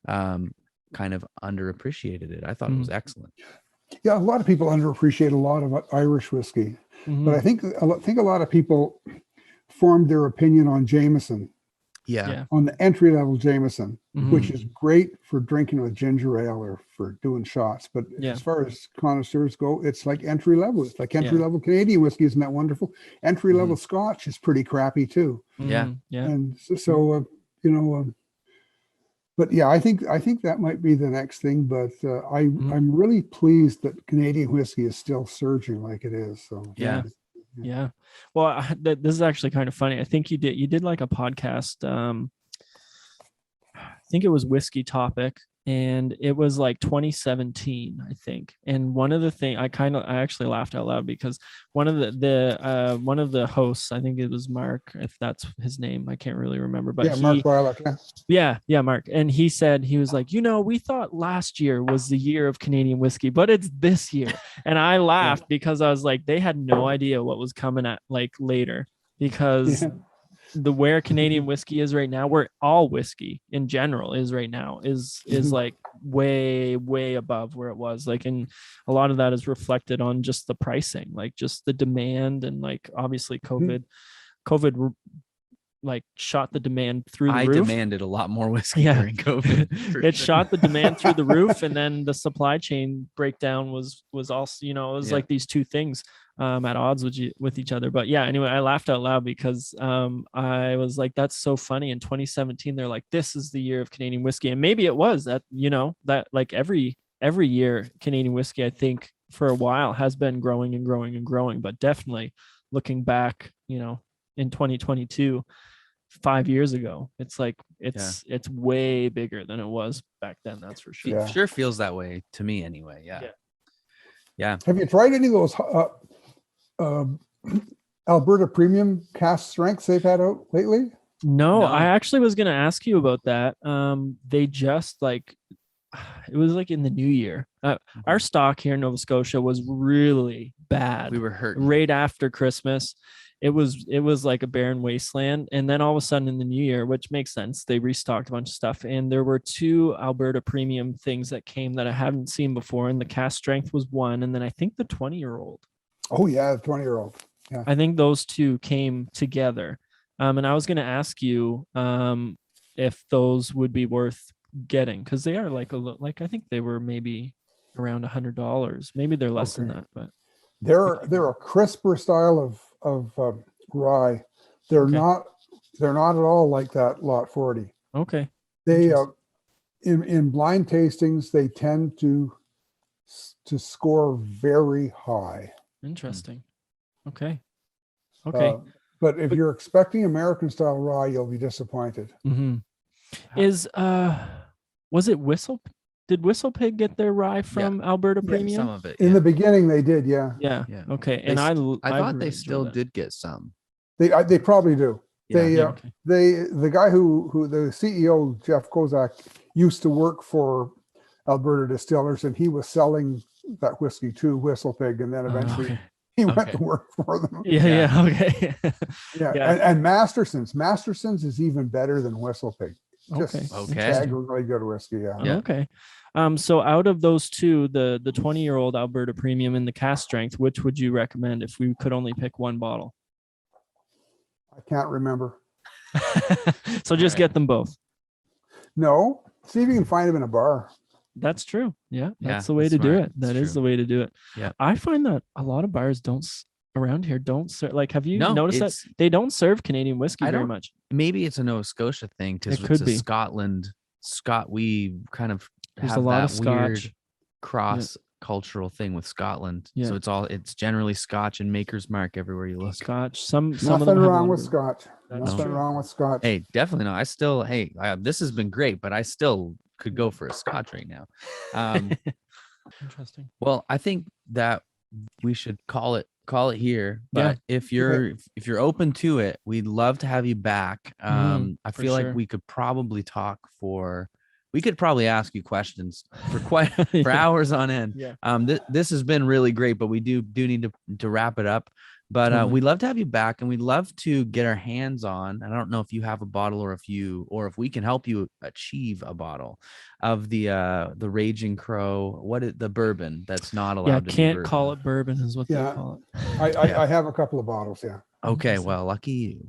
kind of underappreciated it. I thought it was excellent. Yeah, a lot of people underappreciate a lot of Irish whiskey, but I think a lot of people formed their opinion on Jameson. Yeah. On the entry level Jameson, which is great for drinking with ginger ale or for doing shots. But as far as connoisseurs go, it's like entry level. It's like entry level Canadian whiskey. Isn't that wonderful? Entry level Scotch is pretty crappy too. Yeah. And so but yeah, I think that might be the next thing. But I'm really pleased that Canadian whiskey is still surging like it is. So yeah. Well, this is actually kind of funny. I think you did like a podcast. I think it was Whiskey Topic, and it was like 2017, I think. And one of the thing I actually laughed out loud because one of the hosts, I think it was Mark, if that's his name, I can't really remember, but Mark Barlock, yeah, Mark. And he said, he was like, we thought last year was the year of Canadian whiskey, but it's this year. And I laughed because I was like, they had no idea what was coming at like later, because where Canadian whiskey is right now, where all whiskey in general is right now, is like way, way above where it was. Like, and a lot of that is reflected on just the pricing, like just the demand, and like obviously COVID like shot the demand through the roof. I demanded a lot more whiskey during COVID. It shot the demand through the roof, and then the supply chain breakdown was also, it was like these two things at odds with each other. But yeah, anyway, I laughed out loud because I was like, that's so funny. In 2017, they're like, this is the year of Canadian whiskey, and maybe it was that, that like every year Canadian whiskey, I think for a while has been growing and growing and growing, but definitely looking back, in 2022. 5 years ago, it's like it's way bigger than it was back then, that's for sure. Sure feels that way to me anyway. Yeah. Have you tried any of those Alberta premium cask strengths they've had out lately? No, I actually was going to ask you about that. They just like, it was like in the new year. Our stock here in Nova Scotia was really bad. We were hurt right after Christmas. It was like a barren wasteland. And then all of a sudden in the new year, which makes sense, they restocked a bunch of stuff. And there were 2 Alberta premium things that came that I haven't seen before. And the cask strength was one. And then I think the 20-year-old. Oh yeah, the 20-year-old. Yeah. I think those 2 came together. And I was going to ask you if those would be worth getting, because they are like I think they were maybe around $100. Maybe they're less than that, but they're a crisper style of rye. They're not at all like that lot 40. Okay. They in blind tastings, they tend to score very high. Interesting. Okay. But if you're expecting American style rye, you'll be disappointed. Mm-hmm. Was it Did Whistle Pig get their rye from Alberta Premium? Some of it. In the beginning, they did. Yeah. Okay. And I thought they still did get some. They probably do. Yeah. The guy who the CEO, Jeff Kozak, used to work for Alberta Distillers, and he was selling that whiskey to Whistle Pig, and then eventually he went to work for them. Okay. And Masterson's is even better than Whistle Pig. Really good whiskey. Okay. So out of those 2, the 20-year-old Alberta Premium and the cask strength, which would you recommend if we could only pick one bottle? I can't remember. So just get them both. No, see if you can find them in a bar. That's true. Yeah, that's the way to do it. That is the way to do it. Yeah, I find that a lot of bars around here don't serve. Like, have you noticed that they don't serve Canadian whiskey very much? Maybe it's a Nova Scotia thing, because it could be Scotland. We kind of There's have a lot that of Scotch. weird cross cultural thing with Scotland. So it's generally Scotch and Maker's Mark everywhere you look. Scotch. Some Nothing wrong with Scotch. Nothing wrong with Scotch. Hey, definitely not. This has been great, but I still could go for a Scotch right now. Interesting. Well, I think that we should call it here. But if you're open to it, we'd love to have you back. I feel like we could probably we could probably ask you questions for hours on end. This has been really great, but we do need to wrap it up. But we'd love to have you back, and we'd love to get our hands on. I don't know if you have a bottle, or if we can help you achieve a bottle of the Raging Crow. The bourbon that's not allowed to can't call it bourbon is what they call it. I have a couple of bottles. Yeah. Okay. Well, lucky you.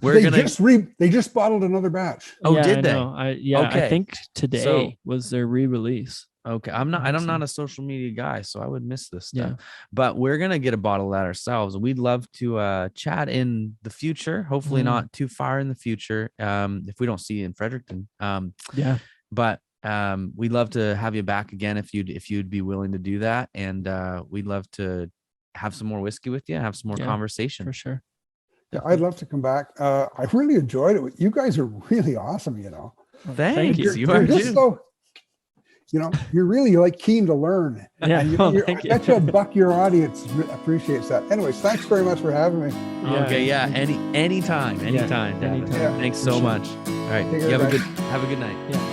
They just bottled another batch. Did they? I think today was their re-release. Okay, I'm not a social media guy, so I would miss this stuff. But we're gonna get a bottle of that ourselves. We'd love to chat in the future. Hopefully not too far in the future. If we don't see you in Fredericton. But we'd love to have you back again if you'd be willing to do that. And we'd love to have some more whiskey with you, have some more conversation. For sure. Yeah, I'd love to come back. I really enjoyed it. You guys are really awesome, Thanks. you. You are just too. so, you're really like keen to learn. Yeah. And I bet you Buck, your audience appreciates that. Anyways, thanks very much for having me. Okay. Yeah. Anytime. Anytime. Thanks so Sure. much. All right. Take You care, have a good night. Yeah.